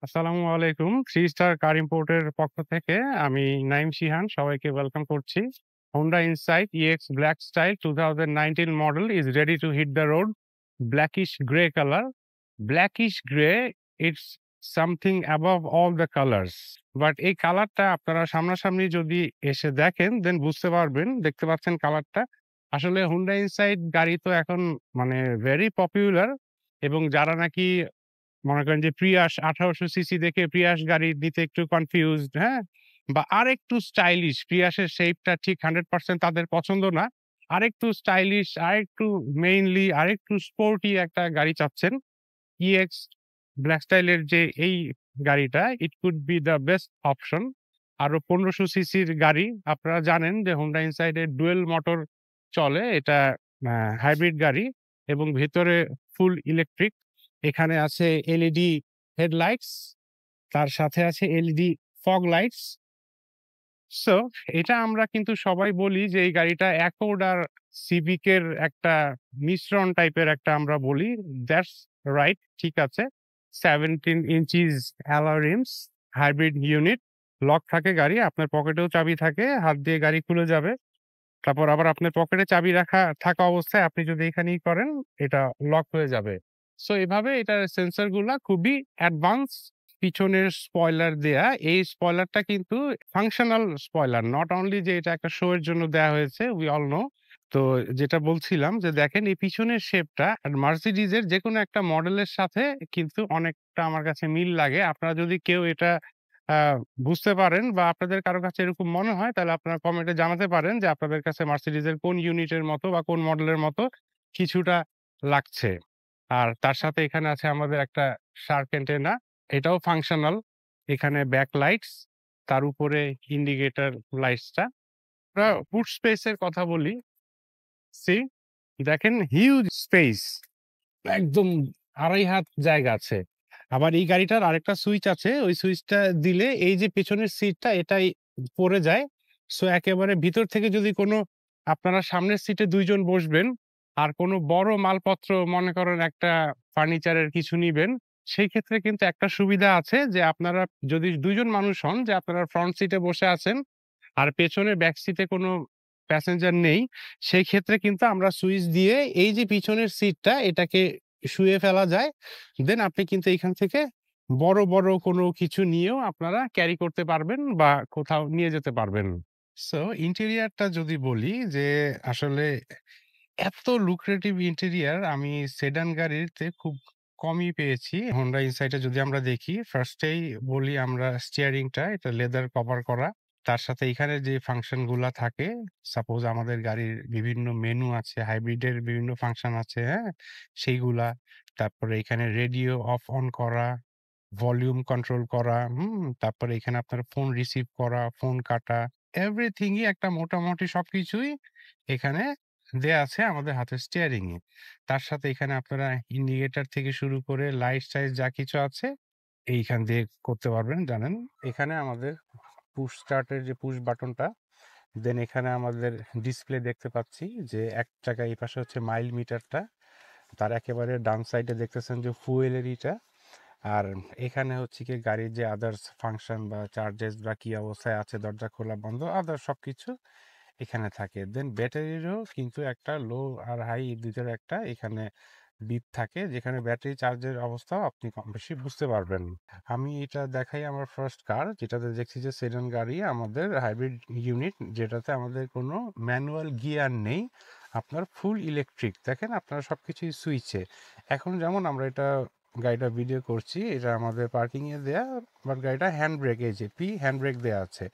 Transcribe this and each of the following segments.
আসসালামু আলাইকুম। 3 স্টার কার ইম্পোর্টের পক্ষ থেকে আমি নাইম শিহান সবাইকে ওয়েলকাম করছি। Honda Insight EX Black Style 2019 model is ready to hit the road. Blackish gray color. Blackish gray, it's something above all the colors. But এই কালারটা আপনারা সামনাসামনি যদি এসে দেখেন দেন বুঝতে পারবেন। দেখতে পাচ্ছেন কালারটা। আসলে Honda Insight গাড়ি তো এখন মানে ভেরি পপুলার এবং যারা নাকি মনে করেন যে প্রিয়াস 1800 সিসি দেখে প্রিয়াস গাড়ি নিতে একটু কনফিউজড, হ্যাঁ? বা আরেকটু স্টাইলিশ প্রিয়াসের শেপটা ঠিক 100% তাদের পছন্দ না। আরেকটু স্টাইলিশ, আরেকটু মেইনলি আরেকটু স্পোর্টি একটা গাড়ি চাচ্ছেন। ইএক্স ব্ল্যাক স্টাইলের যে এই গাড়িটা it could be the best option. আরো 1500 সিসির গাড়ি আপনারা জানেন যে Honda Insight এর ডুয়েল মোটর চলে। এটা হাইব্রিড গাড়ি এবং ভেতরে ফুল ইলেকট্রিক। এখানে আছে এলইডি হেডলাইটস, তার সাথে আছে এলইডি ফগ লাইটস। সো এটা আমরা কিন্তু সবাই বলি যে এই গাড়িটা অ্যাকর্ড আর সিভিক এর একটা মিশ্রণ টাইপের একটা আমরা বলি। দ্যাটস রাইট, ঠিক আছে। 17 inches alloy rims, hybrid unit, lock থাকে গাড়ি, আপনার পকেটেও চাবি থাকে, হাত দিয়ে গাড়ি খুলে যাবে। তারপর আবার আপনার পকেটে চাবি থাকা অবস্থায় আপনি যদি এখানেই করেন এটা লক হয়ে যাবে। সো এভাবে এটার সেন্সর গুলা খুবই অ্যাডভান্স। পিছনের স্পয়লার দেয়া, এই স্পয়লারটা কিন্তু ফাংশনাল স্পয়লার, নট অনলি যে এটা একটা শো এর জন্য দেয়া হয়েছে, উই অল নো। তো যেটা বলছিলাম যে দেখেন এই পিছনের শেপটা মার্সিডিজ এর যে কোনো একটা মডেলের সাথে কিন্তু অনেকটা আমার কাছে মিল লাগে। আপনারা যদি কেউ এটা বুঝতে পারেন বা আপনাদের কারো কাছে এরকম মনে হয় তাহলে আপনারা কমেন্টে জানাতে পারেন যে আপনাদের কাছে মার্সিডিজের কোন ইউনিটের মতো বা কোন মডেলের মতো কিছুটা লাগছে। আর তার সাথে এখানে আছে আমাদের একটা শার্ক অ্যান্টেনা, এটাও ফাংশনাল। এখানে ব্যাক লাইটস, তার উপরে ইন্ডিকেটর লাইটসটা। আমরা বুট স্পেস এর কথা বলি। সি দেখেন হিউজ স্পেস, একদম ২.৫ হাত জায়গা আছে। আবার এই গাড়িটার আরেকটা সুইচ আছে। ওই সুইচটা দিলে এই যে পেছনের সিটটা এটাই পড়ে যায়। সো একেবারে ভিতর থেকে যদি কোনো আপনারা সামনের সিটে ২ জন বসবেন আর কোনো বড় মালপত্র মনে করেন একটা ফার্নিচারের কিছু নিবেন, সেই ক্ষেত্রে কিন্তু একটা সুবিধা আছে যে আপনারা যদি ২ জন মানুষ হন যে আপনারা ফ্রন্ট সিটে বসে আছেন আর পেছনে ব্যাক সিটে কোনো প্যাসেঞ্জার নেই, সেই ক্ষেত্রে কিন্তু আমরা সুইচ দিয়ে এই যে পিছনের সিটটা এটাকে শুইয়ে ফেলা যায়। দেন আপনি কিন্তু এইখান থেকে বড়, বড় কোনো কিছু নিয়েও আপনারা ক্যারি করতে পারবেন বা কোথাও নিয়ে যেতে পারবেন। সো ইন্টেরিয়রটা যদি বলি যে আসলে এত লুক্রেটিভ ইন্টেরিয়র আমি সেডান গাড়িতে খুব কমই পেয়েছি। Honda Insight এ যদি আমরা দেখি, ফার্স্ট এই বলি আমরা স্টিয়ারিংটা, এটা লেদার কভার করা। তার সাথে এখানে যে ফাংশন গুলা থাকে, সাপোজ আমাদের গাড়ির বিভিন্ন মেনু আছে, হাইব্রিডের বিভিন্ন ফাংশন আছে, হ্যাঁ? সেইগুলা। তারপরে এখানে রেডিও অফ অন করা, ভলিউম কন্ট্রোল করা, তারপরে এখানে আপনার ফোন রিসিভ করা, ফোন কাটা, এভরিথিংই একটা মোটামুটি সবকিছুই এখানে দেয়া আছে আমাদের হাতের স্টিয়ারিং এ। তার সাথে এখানে আপনারা ইন্ডিকেটর থেকে শুরু করে লাইট সাইজ যা কিছু আছে এইখান দিয়ে করতে পারবেন, জানেন। এখানে আমাদের পুশ স্টার্টের যে পুশ বাটনটা, দেন এখানে আমাদের ডিসপ্লে দেখতে পাচ্ছি যে এক জায়গায় এই পাশে হচ্ছে মাইল মিটারটা, তার একেবারে ডান সাইডে দেখতেছেন যে ফুয়েলের ইটা। আর এখানে হচ্ছে কি গাড়ির যে আদার্স ফাংশন বা চার্জেস বা কি অবস্থায় আছে, দরজা খোলা বন্ধ, আদার্স সবকিছু এখানে থাকে। দেন ব্যাটারিরও কিন্তু একটা লো আর হাই দুইটার একটা এখানে বিপ থাকে, যেখানে ব্যাটারি চার্জের অবস্থাও আপনি কম বেশি বুঝতে পারবেন। আমি এটা দেখাই আমার ফার্স্ট কার, যেটাতে দেখছি যে সেডান গাড়ি আমাদের হাইব্রিড ইউনিট, যেটাতে আমাদের কোনো ম্যানুয়াল গিয়ার নেই, আপনার ফুল ইলেকট্রিক। দেখেন আপনারা সবকিছুই সুইচে। এখন যেমন আমরা এটা গাড়িটা ভিডিও করছি, এটা আমাদের পার্কিং এ দেয়া, বাট গাড়িটা হ্যান্ড ব্রেক, এই যে পি হ্যান্ড ব্রেক দেয়া আছে,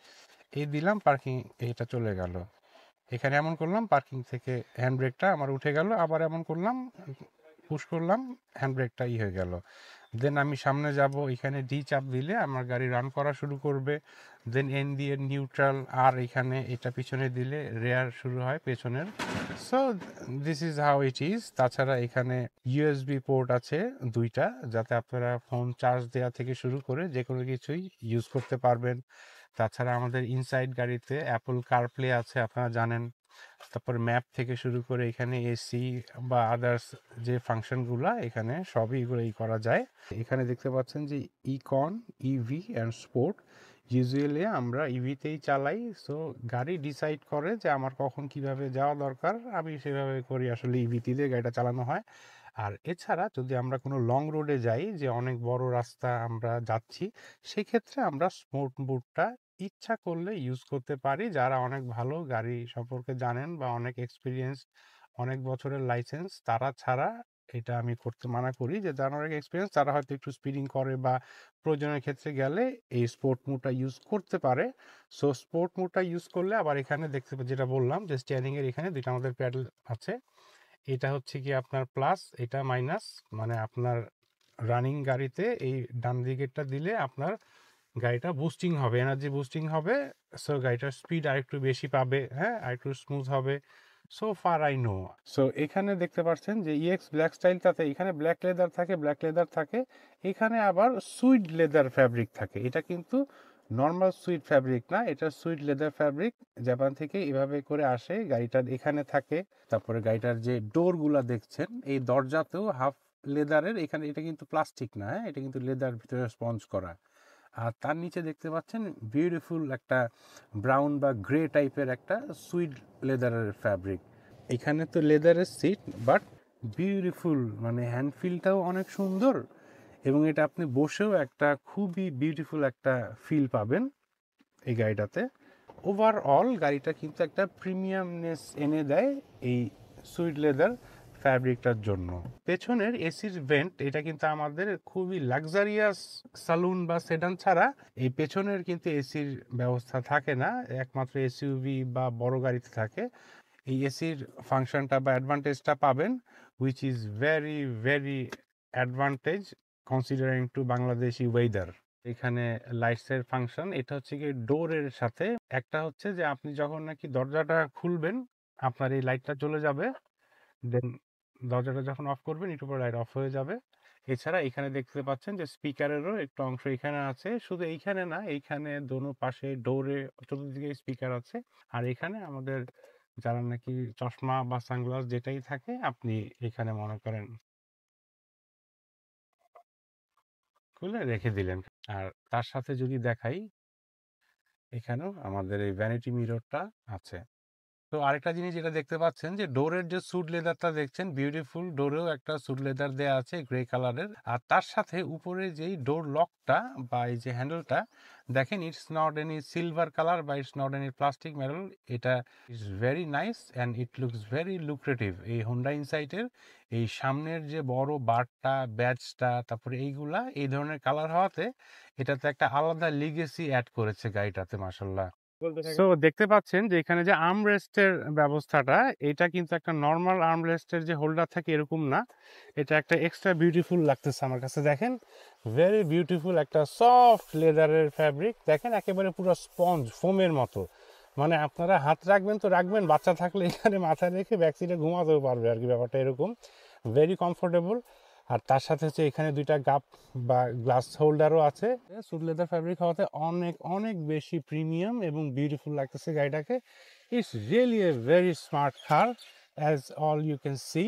এই দিলাম পার্কিং, এটা চলে গেল। এখানে এমন করলাম পার্কিং থেকে হ্যান্ড ব্রেকটা আমার উঠে গেল, আবার এমন করলাম পুশ করলাম, হ্যান্ড ব্রেকটা হয়ে গেল। দেন আমি সামনে যাব, এখানে ডি চাপ দিলে আমার গাড়ি রান করা শুরু করবে। দেন এন দিয়ে নিউট্রাল, আর এখানে এটা পিছনে দিলে রেয়ার শুরু হয় পেছনের। So this is how it is. তাছাড়া এখানে ইউএসবি পোর্ট আছে 2টা, যাতে আপনারা ফোন চার্জ দেওয়া থেকে শুরু করে যে কোনো কিছুই ইউজ করতে পারবেন। তাছাড়া আমাদের ইনসাইড গাড়িতে অ্যাপল কারপ্লে আছে, আপনারা জানেন। তারপর ম্যাপ থেকে শুরু করে এখানে এসি বা আদার্স যে ফাংশনগুলা এখানে সবই এগুলোই করা যায়। এখানে দেখতে পাচ্ছেন যে ইকন, ইভি অ্যান্ড স্পোর্ট। ইউজুয়ালি আমরা ইভিতেই চালাই, সো গাড়ি ডিসাইড করে যে আমার কখন কিভাবে যাওয়া দরকার, আমি সেভাবে করি আসলে ইভিতে দিয়ে গাড়িটা চালানো হয়। আর এছাড়া যদি আমরা কোনো লং রোডে যাই, যে অনেক বড় রাস্তা আমরা যাচ্ছি, সেক্ষেত্রে আমরা স্পোর্ট মোডটা ইচ্ছা করলে ইউজ করতে পারি। যারা অনেক ভালো গাড়ি সম্পর্কে জানেন বা অনেক এক্সপিরিয়েন্স, অনেক বছরের লাইসেন্স, তারা ছাড়া এটা আমি করতে মানা করি। যে যারা অনেক এক্সপিরিয়েন্স, তারা হয়তো একটু স্পিডিং করে বা প্রয়োজনের ক্ষেত্রে গেলে এই স্পোর্ট মোডটা ইউজ করতে পারে। সো স্পোর্ট মোডটা ইউজ করলে আবার এখানে দেখতে যেটা বললাম যে স্টিয়ারিং এর এখানে দুইটা আমাদের প্যাডেল আছে। এটা হচ্ছে কি আপনার প্লাস, এটা মাইনাস। মানে আপনার রানিং গাড়িতে এই ডান দিকেরটা দিলে আপনার গাড়িটা বুস্টিং হবে, এনার্জি বুস্টিং হবে। সো গাড়িটার স্পিড আরেকটু বেশি পাবে, হ্যাঁ, আরেকটু স্মুথ হবে। So far I know. So এখানে দেখতে পাচ্ছেন যে ইএক্স ব্ল্যাক স্টাইলটাতে এখানে ব্ল্যাক লেদার থাকে, ব্ল্যাক লেদার থাকে। এখানে আবার সুইড লেদার ফ্যাব্রিক থাকে। এটা কিন্তু নর্মাল সুইড ফ্যাব্রিক না, এটা সুইড লেদার ফ্যাব্রিক। জাপান থেকে এভাবে করে আসে, গাড়িটার এখানে থাকে। তারপরে গাড়িটার যে ডোরগুলা দেখছেন, এই দরজাতেও হাফ লেদারের। এখানে এটা কিন্তু প্লাস্টিক না, হ্যাঁ, এটা কিন্তু লেদার ভিতরে স্পঞ্জ করা। আর তার নিচে দেখতে পাচ্ছেন বিউটিফুল একটা ব্রাউন বা গ্রে টাইপের একটা সুইড লেদারের ফ্যাব্রিক। এখানে তো লেদারের সিট, বাট বিউটিফুল, মানে হ্যান্ডফিলটাও অনেক সুন্দর, এবং এটা আপনি বসেও একটা খুবই বিউটিফুল একটা ফিল পাবেন এই গাড়িটাতে। ওভারঅল গাড়িটা কিন্তু একটা প্রিমিয়ামনেস এনে দেয় এই সুইড লেদার ফ্যাব্রিকটার জন্য। পেছনের এসির ভেন্ট, এটা কিন্তু আমাদের খুবই লাক্সারিয়াস সালুন বা সেডান ছাড়া এই পেছনের কিন্তু এসির ব্যবস্থা থাকে না, একমাত্র এসইউভি বা বড় গাড়িতে থাকে। এই এসির ফাংশনটা বা অ্যাডভান্টেজটা পাবেন, which is very very advantage considering to Bangladeshi weather. এখানে লাইটসের ফাংশন, এটা হচ্ছে কি ডোরের সাথে একটা হচ্ছে যে আপনি যখন নাকি দরজাটা খুলবেন, আপনার এই লাইটটা চলে যাবে, দেন দরজাটা যখন অফ করবেন একটু পরে লাইট অফ হয়ে যাবে। এছাড়া এখানে দেখতে পাচ্ছেন যে স্পিকারেরও একটু অংশ এখানে আছে। শুধু এইখানে না, এইখানে দোনো পাশে ডোরে চতুর্দিকে স্পিকার আছে। আর এখানে আমাদের যারা নাকি চশমা বা সানগ্লাস যেটাই থাকে, আপনি এখানে মনে করেন খুলে রেখে দিলেন। আর তার সাথে যদি দেখাই, এখানেও আমাদের এই ভ্যানিটি মিররটা আছে। তো আরেকটা জিনিস যেটা দেখতে পাচ্ছেন যে ডোরের যে সুড লেদারটা দেখছেন, বিউটিফুল, ডোরেও একটা সুড লেদার দেওয়া আছে গ্রে কালারের। আর তার সাথে উপরে যেই ডোর লকটা বা এই যে হ্যান্ডেলটা দেখেন, it's not any silver colour বা it's not any plastic metal. এটা is very nice and it looks very lucrative. এই হোন্ডা ইনসাইটের এই সামনের যে বড় বারটা, ব্যাজটা, তারপরে এইগুলা এই ধরনের কালার হওয়াতে এটাতে একটা আলাদা লিগেসি অ্যাড করেছে গাড়িটাতে, মাশাআল্লাহ। সো দেখতে পাচ্ছেন যে এখানে যে আর্মরেস্টের ব্যবস্থাটা, এটা কিন্তু একটা নর্মাল আর্মরেস্টের যে হোল্ডার থাকে এরকম না, এটা একটা এক্সট্রা বিউটিফুল লাগতেছে আমার কাছে। দেখেন, ভেরি বিউটিফুল একটা সফট লেদারের ফ্যাব্রিক। দেখেন একেবারে পুরো স্পঞ্জ ফোমের মতো। মানে আপনারা হাত রাখবেন তো রাখবেন, বাচ্চা থাকলে এখানে মাথায় রেখে ব্যাক সিটে ঘুমাতেও পারবে আর কি, ব্যাপারটা এরকম ভেরি কমফোর্টেবল। আর তার সাথে হচ্ছে এখানে দুইটা গাপ বা গ্লাস হোল্ডারও আছে। সুড লেদার ফ্যাব্রিক হওয়াতে অনেক অনেক বেশি প্রিমিয়াম এবং বিউটিফুল লাগতেছে গাড়িটাকে। It's really a very smart car, as all you can see.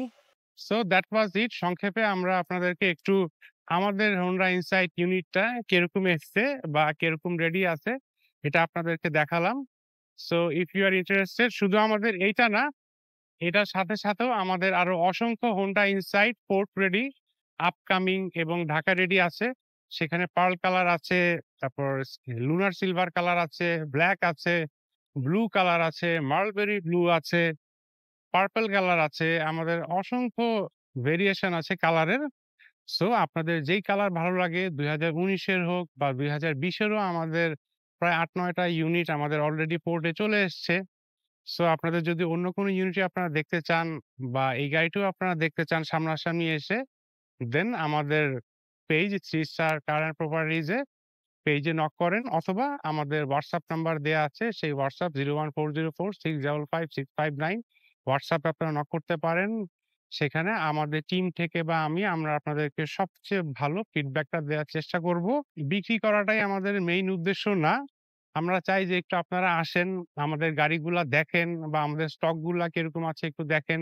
So that was it. সংক্ষেপে আমরা আপনাদেরকে একটু আমাদের হোন্ডা ইনসাইট ইউনিটটা কিরকম এসছে বা কিরকম রেডি আছে এটা আপনাদেরকে দেখালাম। So if you are interested, শুধু আমাদের এইটা না, এটার সাথে সাথেও আমাদের আরো অসংখ্য Honda insight port ready, upcoming এবং ঢাকা রেডি আছে। সেখানে পার্ল কালার আছে, তারপর লুনার সিলভার কালার আছে, ব্ল্যাক আছে, ব্লু কালার আছে, মার্লবেরি ব্লু আছে, পার্পল কালার আছে। আমাদের অসংখ্য ভেরিয়েশন আছে কালারের। সো আপনাদের যেই কালার ভালো লাগে, 2019-এর হোক বা 2020-এরও, আমাদের প্রায় 8-9টা ইউনিট আমাদের অলরেডি পোর্টে চলে এসছে। সো আপনাদের যদি অন্য কোনো ইউনিটই আপনারা দেখতে চান বা এই গাড়িটিও আপনারা দেখতে চান সামনাসামনি এসে, দেন আমাদের পেজ 3 স্টার কার অ্যান্ড প্রপার্টিজে পেজে নক করেন, অথবা আমাদের হোয়াটসঅ্যাপ নাম্বার দেয়া আছে, সেই হোয়াটসঅ্যাপ 01404655659 হোয়াটসঅ্যাপে আপনারা নক করতে পারেন। সেখানে আমাদের টিম থেকে বা আমরা আপনাদেরকে সবচেয়ে ভালো ফিডব্যাকটা দেওয়ার চেষ্টা করব। বিক্রি করাটাই আমাদের মেইন উদ্দেশ্য না, আমরা চাই যে একটু আপনারা আসেন, আমাদের গাড়িগুলা দেখেন বা আমাদের স্টক গুলা কিরকম আছে একটু দেখেন,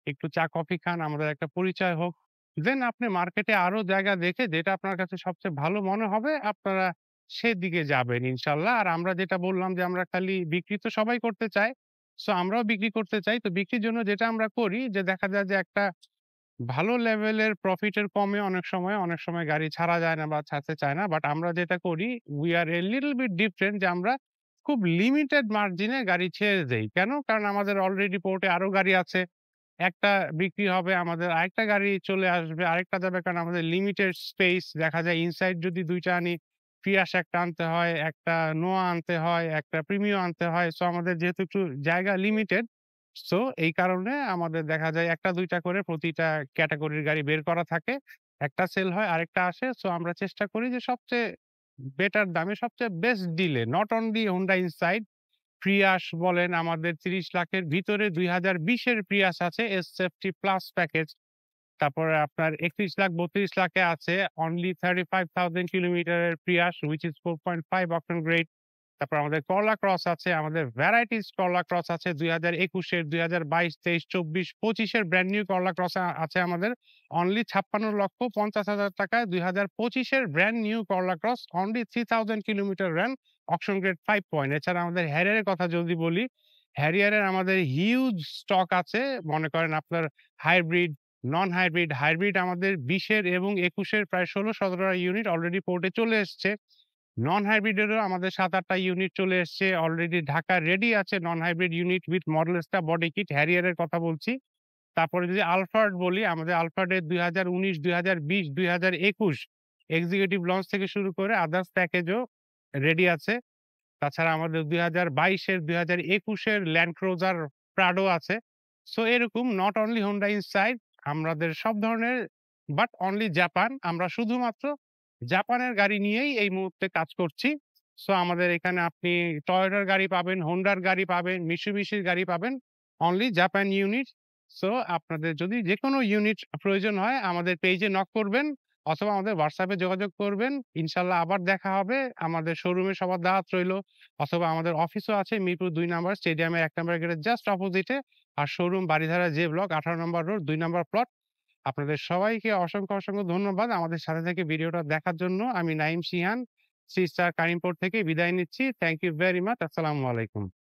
একটু চা কফি খান, আমাদের একটা পরিচয় হোক। দেন আপনি মার্কেটে আরো জায়গা দেখে যেটা আপনার কাছে সবচেয়ে ভালো মনে হবে আপনারা সেদিকে যাবেন ইনশাআল্লাহ। আর আমরা যেটা বললাম যে আমরা খালি বিক্রি তো সবাই করতে চায়। সো আমরাও বিক্রি করতে চাই। তো বিক্রির জন্য যেটা আমরা করি যে দেখা যায় যে একটা ভালো লেভেলের প্রফিটের কমে অনেক সময় গাড়ি ছাড়া যায় না বা ছাড়তে চায় না। বাট আমরা যেটা করি we are a little bit different যে আমরা খুব লিমিটেড মার্জিনে গাড়ি ছেড়ে দেই। কেন? কারণ আমাদের অলরেডি পোর্টে আরো গাড়ি আছে। একটা বিক্রি হবে, আমাদের আরেকটা গাড়ি চলে আসবে, আরেকটা যাবে কারণ আমাদের লিমিটেড স্পেস দেখা যায় ইনসাইড যদি ২ টা আনি, ফিয়াস একটা আনতে হয়, একটা নোয়া আনতে হয়, একটা প্রিমিও আনতে হয়। সো আমাদের যেহেতু একটু জায়গা লিমিটেড, সো এই কারণে আমাদের দেখা যায় ১ টা ২ টা করে প্রতিটা ক্যাটেগরির গাড়ি বের করা থাকে। একটা সেল হয়, আরেকটা আসে। সো আমরা চেষ্টা করি যে সবচেয়ে বেটার দামে সবচেয়ে best delay not only Honda Insight Prius বলেন আমাদের ৩০ লাখের ভিতরে ২০২০ এর প্রিয়াস আছে এসএফটি প্লাস প্যাকেজ। তারপরে আপনার ৩১ লাখ ৩২ লাখে আছে অনলি 35,000 কিলোমিটারের Prius which is 4.5 octane grade। তারপর আমাদের করলা ক্রস আছে, আমাদের ভ্যারাইটিস করলা ক্রস আছে ২০২১ এর, ২০২২, ২৩, ২৪, ২৫ এর ব্র্যান্ড নিউ করলা ক্রস আছে আমাদের অনলি ৫৬,৫০,০০০ টাকায় ২০২৫ এর ব্র্যান্ড নিউ করলা cross only 3000 kilometre run auction grade ৫ point. এছাড়া আমাদের হ্যারিয়ারের কথা যদি বলি, হ্যারিয়ারের আমাদের হিউজ স্টক আছে। মনে করেন আপনার হাইব্রিড, নন হাইব্রিড, হাইব্রিড আমাদের ২০ এর এবং ২১ এর প্রায় ১৬-১৭ টা ইউনিট অলরেডি পোর্টে চলে এসছে। নন হাইব্রিডেরও আমাদের ৭-৮ টা ইউনিট চলে এসছে। অলরেডি ঢাকা রেডি আছে non hybrid unit with model star body kit হ্যারিয়ারের কথা বলছি। তারপরে যদি আলফার্ড বলি, আমাদের আলফার্ডের ২০১৯, ২০২০, ২০২১ এক্সিকিউটিভ লঞ্চ থেকে শুরু করে আদার্স প্যাকেজও রেডি আছে। তাছাড়া আমাদের ২০২২ এর, ২০২১ এর ল্যান্ড ক্রুজার প্রাডো আছে। সো এরকম নট অনলি হোন্ডা ইনসাইড আমাদের সব ধরনের বাট অনলি জাপান। আমরা শুধুমাত্র জাপানের গাড়ি নিয়েই এই মুহূর্তে কাজ করছি। সো আমাদের এখানে আপনি টয়োটার গাড়ি পাবেন, হোন্ডার গাড়ি পাবেন, মিৎসুবিশির গাড়ি পাবেন। Only Japan unit. সো আপনাদের যদি যেকোনো ইউনিট প্রয়োজন হয় আমাদের পেইজে নক করবেন অথবা আমাদের হোয়াটসঅ্যাপে যোগাযোগ করবেন। ইনশাআল্লাহ আবার দেখা হবে। আমাদের শোরুমে সবার দাওয়াত রইলো। অথবা আমাদের অফিসও আছে মিরপুর ২ নাম্বার স্টেডিয়ামের ১ নাম্বার গেটের জাস্ট অপোজিটে। আর শোরুম বারিধারা জে ব্লক ১৮ নম্বর রোড ২ নাম্বার প্লট। আপনাদের সবাইকে অসংখ্য ধন্যবাদ আমাদের সাথে থেকে ভিডিওটা দেখার জন্য। আমি নাঈম শিহান, 3 স্টার কারিমপুর থেকে বিদায় নিচ্ছি। Thank you very much. আসসালামু আলাইকুম।